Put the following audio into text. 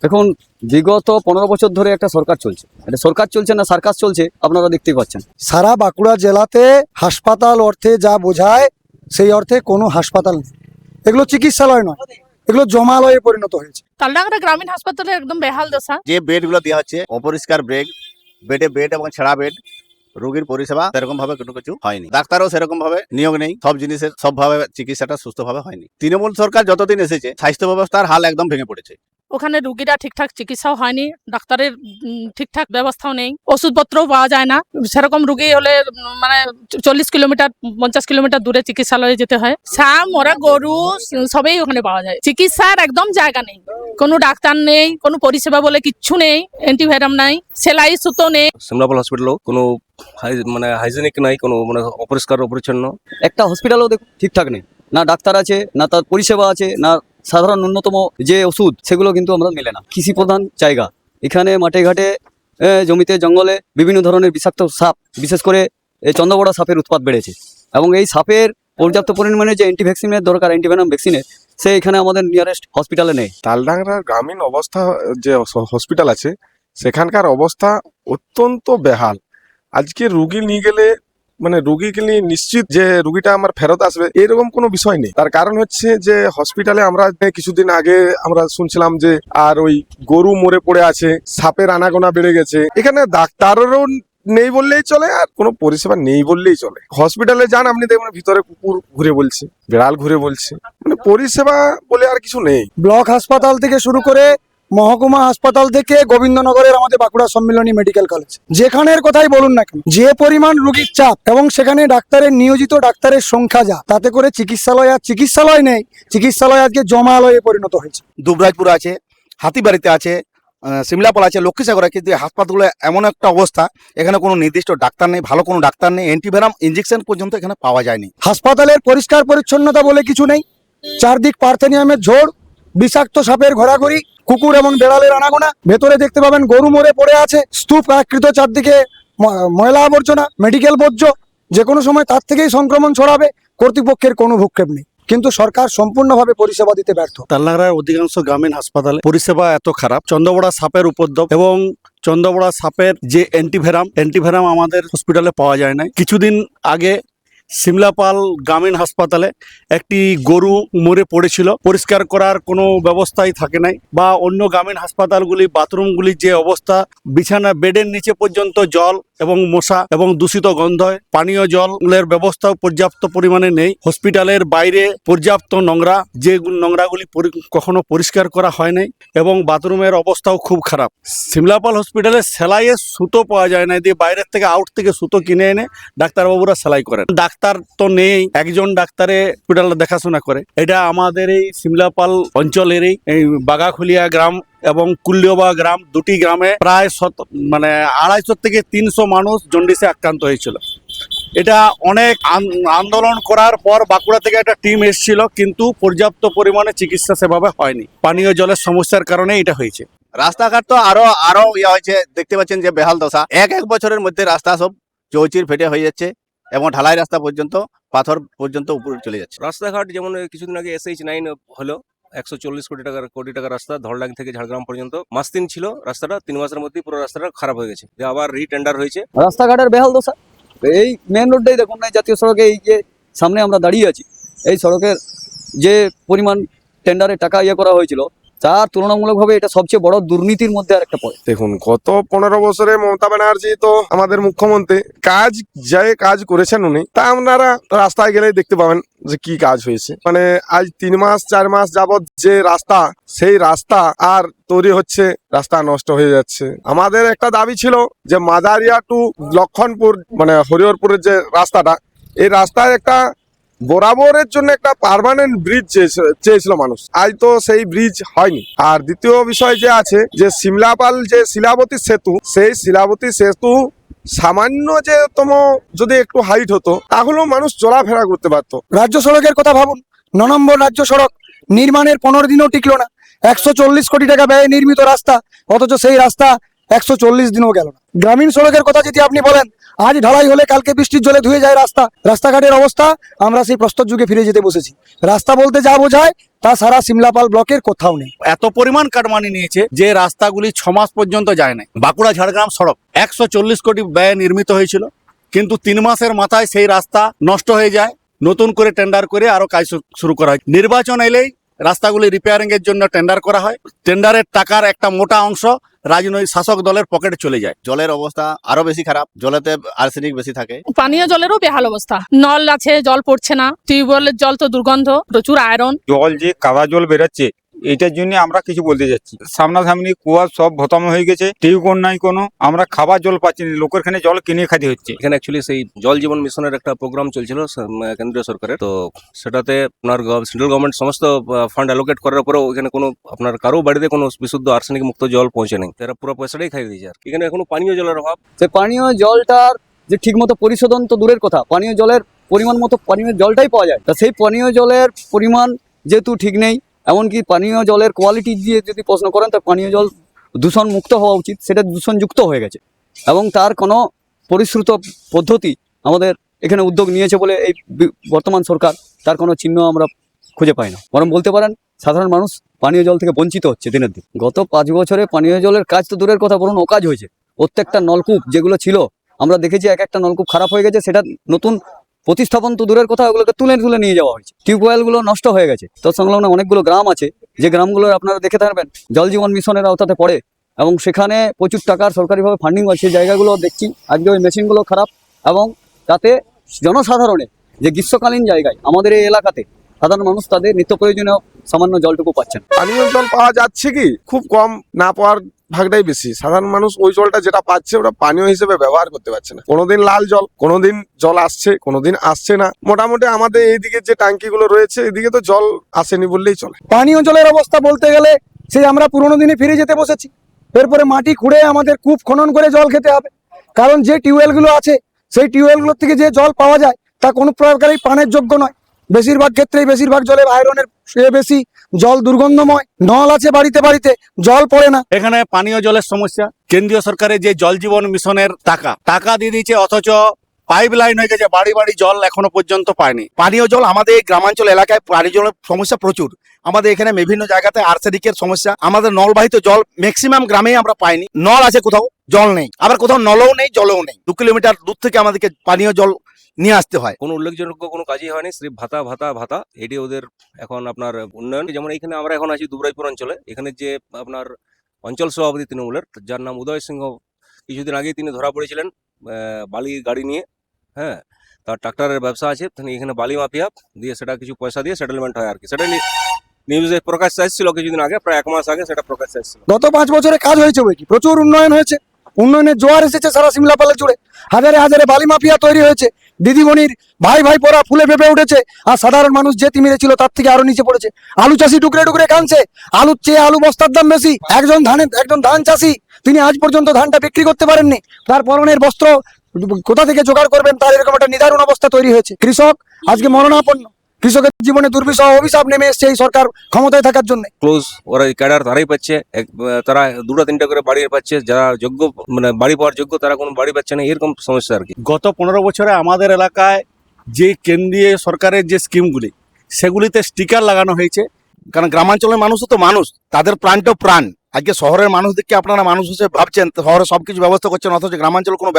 দেখুন, বিগত 15 বছর ধরে একটা সরকার চলছে। এটা সরকার চলছে না সার্কাস চলছে, আপনারা দেখতেই পাচ্ছেন। সারা বাঁকুড়া জেলাতে হাসপাতাল অর্থে যা বোঝায় সেই অর্থে কোনো হাসপাতাল নেই। এগুলো চিকিৎসালয় নয়, এগুলো জমালয়ে পরিণত হয়েছে। তালডাংরা গ্রামীণ হাসপাতালে একদম বেহাল দশা। যে বেডগুলো দেওয়া হচ্ছে অপরিষ্কার বেডে বেড এবং ছেঁড়া বেড, রোগীর পরিষেবা সেরকম ভাবে কোনো কিছু হয়নি। ডাক্তারও সেরকম ভাবে নিয়োগ নেই, সব জিনিসের সবভাবে চিকিৎসাটা সুস্থভাবে হয়নি। তৃণমূল সরকার যতদিন এসেছে স্বাস্থ্য ব্যবস্থার হাল একদম ভেঙে পড়েছে। ওখানে রুগীরা ঠিকঠাক চিকিৎসাও হয়নি, ডাক্তারের ঠিকঠাক ব্যবস্থাও নেই, ওষুধপত্রও পাওয়া যায় না। সেরকম রুগী হলে মানে 40 কিলোমিটার 50 কিলোমিটার দূরে চিকিৎসালয়ে যেতে হয়। ছাম ওরা গরু সবই ওখানে পাওয়া যায়। চিকিৎসার একদম জায়গা নেই, কোনো ডাক্তার নেই, কোনো পরিষেবা বলে কিচ্ছু নেই, অ্যান্টিভাইরাম নাই, সেলাই সুতো নেই। সিমলাপাল হসপিটালও কোনো হাইজেনিক নাই, কোনো অপরিষ্কার অপরিচ্ছন্ন। একটা হসপিটালও দেখুন ঠিকঠাক নেই, না ডাক্তার আছে, না তার পরিষেবা আছে, না সাধারণ ন্যূনতম যে ওষুধ সেগুলো কিন্তু আমরা মেলে না। কৃষি প্রধান জায়গা, এখানে মাঠে ঘাটে জমিতে জঙ্গলে বিভিন্ন ধরনের বিষাক্ত সাপ, বিশেষ করে চন্দ্রবড়া সাপের উৎপাত বেড়েছে এবং এই সাপের পর্যাপ্ত পরিমাণে যে অ্যান্টি ভ্যাকসিনের দরকার, অ্যান্টিভেনাম ভ্যাকসিনের, সে এখানে আমাদের নিয়ারেস্ট হসপিটালে নেই। তালডাংরার গ্রামীণ অবস্থা যে হসপিটাল আছে সেখানকার অবস্থা অত্যন্ত বেহাল। আজকে রুগী নিয়ে গেলে রুগীকে নিয়ে নিশ্চিত যে রুগীটা আমার ফেরত আসবে এরকম কোনো বিষয় নেই। তার কারণ হচ্ছে যে হসপিটালে আমরা কিছুদিন আগে আমরা শুনছিলাম যে আর ওই গরু মরে পড়ে আছে, সাপের আনাগোনা বেড়ে গেছে। এখানে ডাক্তারেরও নেই বললেই চলে, আর কোনো পরিষেবা নেই বললেই চলে। হসপিটালে যান, আপনি দেখবেন ভিতরে কুকুর ঘুরে বলছে, বিড়াল ঘুরে বলছে, পরিষেবা বলে আর কিছু নেই। ব্লক হাসপাতাল থেকে শুরু করে মহকুমা হাসপাতাল থেকে গোবিন্দনগরের আমাদের বাঁকুড়া সম্মিলনী মেডিকেল কলেজ, যেখানের কথাই বলুন না কেন, যে পরিমাণ রোগীর চাপ এবং সেখানে ডাক্তারের নিয়োজিত ডাক্তারের সংখ্যা যা, তাতে করে চিকিৎসালয় আর চিকিৎসালয় নেই, চিকিৎসালয় আজকে জমালয়ে পরিণত হয়েছে। দুবরাজপুর আছে, হাতিবাড়িতে আছে, সিমলাপাল আছে, লক্ষ্মীসাগর আছে। যে হাসপাতালগুলো এমন একটা অবস্থা, এখানে কোনো নির্দিষ্ট ডাক্তার নেই, ভালো কোনো ডাক্তার নেই, অ্যান্টিভেনাম ইঞ্জেকশন পর্যন্ত এখানে পাওয়া যায়নি। হাসপাতালের পরিষ্কার পরিচ্ছন্নতা বলে কিছু নেই, চারদিক পার্থেনিয়ামের ঝোড়, বিষাক্ত সাপের ঘোরাঘুরি, কুকুর এবং বেড়ালের আনাগোনা। ভেতরে দেখতে পাবেন গরু মরে পড়ে আছে, স্তূপ আকৃত, চারদিকে ময়লা আবর্জনা, মেডিকেল বর্জ্য, যে কোনো সময় তার থেকেই সংক্রমণ ছড়াবে। কর্তৃপক্ষের কোনো ভূক্ষেপ নেই, কিন্তু সরকার সম্পূর্ণভাবে পরিষেবা দিতে ব্যর্থ। তালডাংরার অধিকাংশ গ্রামীণ হাসপাতালে পরিষেবা এত খারাপ, চন্দ্রবড়া সাপের উপদ্রব এবং চন্দ্রবড়া সাপের যে অ্যান্টিভেরাম আমাদের হসপিটালে পাওয়া যায় না। কিছুদিন আগে সিমলাপাল গ্রামীণ হাসপাতালে একটি গরু মরে পড়েছিল, পরিষ্কার করার কোনো ব্যবস্থাই থাকে নাই। বা অন্য গ্রামীণ হাসপাতালগুলি বাথরুমগুলির যে অবস্থা, বিছানা বেডের নিচে পর্যন্ত জল এবং মশা এবং দূষিত গন্ধ, পানীয় জলের ব্যবস্থাও পর্যাপ্ত পরিমাণে নেই। হসপিটালের বাইরে পর্যাপ্ত নোংরা, যে নোংরাগুলি কখনো পরিষ্কার করা হয় নাই, এবং বাথরুমের অবস্থাও খুব খারাপ। সিমলাপাল হসপিটালে সেলাইয়ের সুতো পাওয়া যায় না, দিয়ে বাইরের থেকে আউট থেকে সুতো কিনে এনে ডাক্তারবাবুরা সেলাই করেন। ডাক্তার তো নেই, একজন ডাক্তারে হসপিটাল দেখাশোনা করে। এটা আমাদের এই সিমলাপাল অঞ্চলেরই এই বাগাখুলিয়া গ্রাম এবং কুল্লিওবা গ্রাম, দুটি গ্রামে প্রায় 250 থেকে 300 মানুষ জন্ডিসে আক্রান্ত হয়েছিল। এটা অনেক আন্দোলন করার পর বাঁকুড়া থেকে একটা টিম এসেছিল, কিন্তু পর্যাপ্ত পরিমাণে চিকিৎসা সেভাবে হয়নি। পানীয় জলের সমস্যার কারণে এটা হয়েছে। রাস্তাঘাট তো আরো ইয়ে হয়েছে, দেখতে পাচ্ছেন যে বেহাল দশা। এক বছরের মধ্যে রাস্তা সব চৌচির ফেটে হয়ে যাচ্ছে এবং ঢালাই রাস্তা পর্যন্ত, পাথর পর্যন্ত উপরে চলে যাচ্ছে। রাস্তাঘাট যেমন কিছুদিন আগে SH9 হলো, 140 কোটি টাকা রাস্তা, ধলডাং থেকে ঝাড়গ্রাম পর্যন্ত। মাস 3 ছিল রাস্তাটা, 3 মাসের মধ্যেই পুরো রাস্তাটা খারাপ হয়ে গেছে, আবার রিটেন্ডার হয়েছে। রাস্তাঘাটের বেহাল দশা, এই মেন রোডটাই দেখুন না, জাতীয় সড়কে এই যে সামনে আমরা দাঁড়িয়ে আছি, এই সড়কের যে পরিমাণ টেন্ডারে টাকা করা হয়েছিল, তার তুলনামূলকভাবে এটা সবচেয়ে বড় দুর্নীতির মধ্যে আর একটা পড়ে। দেখুন, গত 15 বছরে মমতা ব্যানার্জি তো আমাদের মুখ্যমন্ত্রী, কাজ করেছেন উনি, তা আপনারা রাস্তায় গেলেই দেখতে পাবেন যে কি কাজ হয়েছে। আজ 3 মাস 4 মাস যাবত যে রাস্তা, সেই রাস্তা আর তৈরি হচ্ছে, রাস্তা নষ্ট হয়ে যাচ্ছে। আমাদের একটা দাবি ছিল যে মাদারিয়া টু লক্ষণপুর হরিহরপুরের যে রাস্তাটা, এই রাস্তায় একটা বরাবরের জন্য একটা পার্মানেন্ট ব্রিজ চেয়েছিল মানুষ। আজ তো সেই ব্রিজ হয়নি। আর দ্বিতীয় বিষয় যে আছে, যে সিমলাপাল যে শিলাবতী সেতু, সেই শিলাবতী সেতু সামান্য যে যদি একটু হাইট হতো, তাহলেও মানুষ চলাফেরা করতে পারতো। রাজ্য সড়কের কথা ভাবুন, 9 নম্বর রাজ্য সড়ক নির্মাণের 15 দিনও টিকলো না। 140 কোটি টাকা ব্যয়ে নির্মিত রাস্তা, অথচ সেই রাস্তা 140 দিনও গেল না। গ্রামীণ সড়কের কথা যদি আপনি বলেন, আজ ঢালাই হলে কালকে বৃষ্টির জলে ধুয়ে যায় রাস্তাঘাটের অবস্থা। আমরা সেই প্রস্তর যুগে ফিরে যেতে বসেছি। রাস্তা বলতে যা বোঝায় তা সারা সিমলাপাল ব্লকের কোথাও নেই। এত পরিমাণ কাটমানি নিয়েছে যে রাস্তাগুলি 6 মাস পর্যন্ত যায় নাই। বাঁকুড়া ঝাড়গ্রাম সড়ক 140 কোটি ব্যয়ে নির্মিত হয়েছিল, কিন্তু 3 মাসের মাথায় সেই রাস্তা নষ্ট হয়ে যায়। নতুন করে টেন্ডার করে আরো কাজ শুরু করা হয়। নির্বাচন এলেই রাস্তাগুলি রিপেয়ারিং এর জন্য টেন্ডার করা হয়। টেন্ডারের টাকার একটা মোটা অংশ রাজনৈতিক শাসক দলের পকেটে চলে যায়। জলের অবস্থা আরো বেশি খারাপ, জলেতে আর্সেনিক বেশি থাকে। পানীয় জলেরও বেহাল অবস্থা। নল আছে, জল পড়ছে না। টিউবওয়েলের জল তো দুর্গন্ধ, প্রচুর আয়রন। জল যে কাদা জল বেরোচ্ছে, এটার জন্য আমরা কিছু বলতে যাচ্ছি। সামনাসামনি কুয়া সব ভতাম হয়ে গেছে, টিউবওয়েল নাই কোনো, আমরা খাবার জল পাচ্ছি না, লোকের এখানে জল কিনে খাইতে হচ্ছে। এখানে অ্যাকচুয়ালি সেই জল জীবন মিশনের একটা প্রোগ্রাম চলছিল কেন্দ্রীয় সরকারের, তো সেটাতে আপনার সেন্ট্রাল গভর্নমেন্ট সমস্ত ফান্ড অ্যালোকেট করার পরেও এখানে কোনো আপনার কারো বাড়িতে কোনো বিশুদ্ধ আর্সেনিক মুক্ত জল পৌঁছে নেই। এরা পুরো পয়সাটাই খাই দিয়েছে। আর এখানে এখনো পানীয় জলের অভাব। সে পানীয় জলটার যে ঠিকমতো পরিশোধন তো দূরের কথা, পানীয় জলের পরিমাণ মতো পানীয় জলটাই পাওয়া যায়। তা সেই পানীয় জলের পরিমাণ যেহেতু ঠিক নেই, এমনকি পানীয় জলের কোয়ালিটি দিয়ে যদি প্রশ্ন করেন, তা পানীয় জল দূষণ মুক্ত হওয়া উচিত, সেটা দূষণযুক্ত হয়ে গেছে। এবং তার কোনো পরিশ্রুত পদ্ধতি আমাদের এখানে উদ্যোগ নিয়েছে বলে এই বর্তমান সরকার, তার কোনো চিহ্ন আমরা খুঁজে পাই না। বরং বলতে পারেন সাধারণ মানুষ পানীয় জল থেকে বঞ্চিত হচ্ছে দিনের দিন। গত 5 বছরে পানীয় জলের কাজ তো দূরের কথা, বরং অকাজ হয়েছে। প্রত্যেকটা নলকূপ যেগুলো ছিল, আমরা দেখেছি এক একটা নলকূপ খারাপ হয়ে গেছে, সেটা নতুন প্রতিস্থাপন তো দূরের কথা, ওগুলোকে তুলে নিয়ে যাওয়া হয়েছে। টিউবওয়েলগুলো নষ্ট হয়ে গেছে। তো সংলগ্ন অনেকগুলো গ্রাম আছে, যে গ্রামগুলোর আপনারা দেখে থাকবেন জল জীবন মিশনের আওতাতে পড়ে, এবং সেখানে প্রচুর টাকার সরকারিভাবে ফান্ডিং হয়। সেই জায়গাগুলো দেখছি আজকে ওই মেশিনগুলো খারাপ, এবং তাতে জনসাধারণে যে গ্রীষ্মকালীন জায়গায় আমাদের এই এলাকাতে সাধারণ মানুষ তাদের নিত্য প্রয়োজনীয় সামান্য জলটুকু পাচ্ছেন। পানীয় জল পাওয়া যাচ্ছে কি খুব কম, না পাওয়ার ভাগটাই বেশি। সাধারণ মানুষ ওই জলটা যেটা পাচ্ছে ওটা পানীয় হিসেবে ব্যবহার করতে পারছে না। কোনোদিন লাল জল, কোনোদিন জল আসছে, কোনোদিন আসছে না। মোটামুটি আমাদের এইদিকে যে ট্যাঙ্কিগুলো রয়েছে, এদিকে তো জল আসেনি বললেই চলে। পানীয় জলের অবস্থা বলতে গেলে সেই আমরা পুরোনো দিনে ফিরে যেতে বসেছি। এরপরে মাটি খুঁড়ে আমাদের কূপ খনন করে জল খেতে হবে। কারণ যে টিউবওয়েলগুলো আছে, সেই টিউবওয়েলগুলোর থেকে যে জল পাওয়া যায় তা কোনো প্রকারেই পানের যোগ্য নয়। বেশিরভাগ ক্ষেত্রেই বেশিরভাগ জলে আয়রনের বেশি, জল দুর্গন্ধময়। নল আছে বাড়িতে বাড়িতে, জল পড়ে না। এখানে পানীয় জলের সমস্যা। কেন্দ্রীয় সরকারের যে জল জীবন মিশনের টাকা দিয়ে দিয়েছে, অথচ পাইপ লাইন হয়ে গেছে, বাড়ি বাড়ি জল এখনো পর্যন্ত পায়নি। পানীয় জল আমাদের এই গ্রামাঞ্চল এলাকায় পানীয় জলের সমস্যা প্রচুর। আমাদের এখানে বিভিন্ন জায়গাতে আর্সেনিকের সমস্যা। আমাদের নলবাহিত জল ম্যাক্সিমাম গ্রামেই আমরা পাইনি। নল আছে কোথাও, জল নেই। আবার কোথাও নলও নেই, জলও নেই। 2 কিলোমিটার দূর থেকে আমাদেরকে পানীয় জল নিয়ে আসতে হয়। কোনো উল্লেখযোগ্য কোনো কাজই হয়নি, শ্রী ভাতা এটি ওদের এখন আপনার উন্নয়ন। যেমন এখানে আমরা এখন আছি দুবরাইপুর অঞ্চলে, এখানে যে আপনার অঞ্চল সভাপতি তৃণমূলের, যার নাম উদয় সিংহ, কিছুদিন আগেই তিনি ধরা পড়েছিলেন বালি গাড়ি নিয়ে। হ্যাঁ, তার ট্রাক্টরের ব্যবসা আছে, তিনি এখানে বালি মাফিয়া দিয়ে সেটা কিছু পয়সা দিয়ে সেটেলমেন্ট হয় আর কি। সেটা নিউজে প্রকাশ এসেছিল কিছুদিন আগে, প্রায় 1 মাস আগে সেটা প্রকাশ এসেছিল। গত 5 বছরে কাজ হয়েছে বই কি, প্রচুর উন্নয়ন হয়েছে। উন্নয়নের জোয়ার এসেছে সারা সিমলাপালে জুড়ে। হাজারে হাজারে বালি মাফিয়া তৈরি হয়েছে। দিদিমণির ভাই পড়া ফুলে ফেপে উঠেছে। আর সাধারণ মানুষ যে তিমিরে ছিল তার থেকে আরো নিচে পড়েছে। আলু চাষি টুকরে টুকরে কাঁদছে। আলুর চেয়ে আলু বস্তার দাম বেশি। একজন ধান চাষি, তিনি আজ পর্যন্ত ধানটা বিক্রি করতে পারেননি। তার পরনের বস্ত্র কোথা থেকে জোগাড় করবেন, তার এরকম একটা নিদারুণ অবস্থা তৈরি হয়েছে। কৃষক আজকে মরণাপন্ন। কৃষকের জীবনে দুর্বিষহ অভিশাপ নেমে এসছে এই সরকার ক্ষমতায় থাকার জন্য। ক্লোজ ওরা ক্যাডার তারাই পাচ্ছে, তারা 2টা-3টা করে বাড়ি পাচ্ছে। যারা যোগ্য, মানে বাড়ি পাওয়ার যোগ্য, তারা কোনো বাড়ি পাচ্ছে না, এরকম সমস্যা আর কি। গত 15 বছরে আমাদের এলাকায় যে কেন্দ্রীয় সরকারের যে স্কিমগুলি, সেগুলিতে স্টিকার লাগানো হয়েছে। কারণ গ্রামাঞ্চলের মানুষও তো মানুষ, তাদের প্রাণটাও প্রাণ। আজকে শহরের মানুষদেরকে আপনারা মানুষ হিসেবে ভাবছেন, শহরে সবকিছু ব্যবস্থা করছেন, অথচ গ্রামাঞ্চল কোনো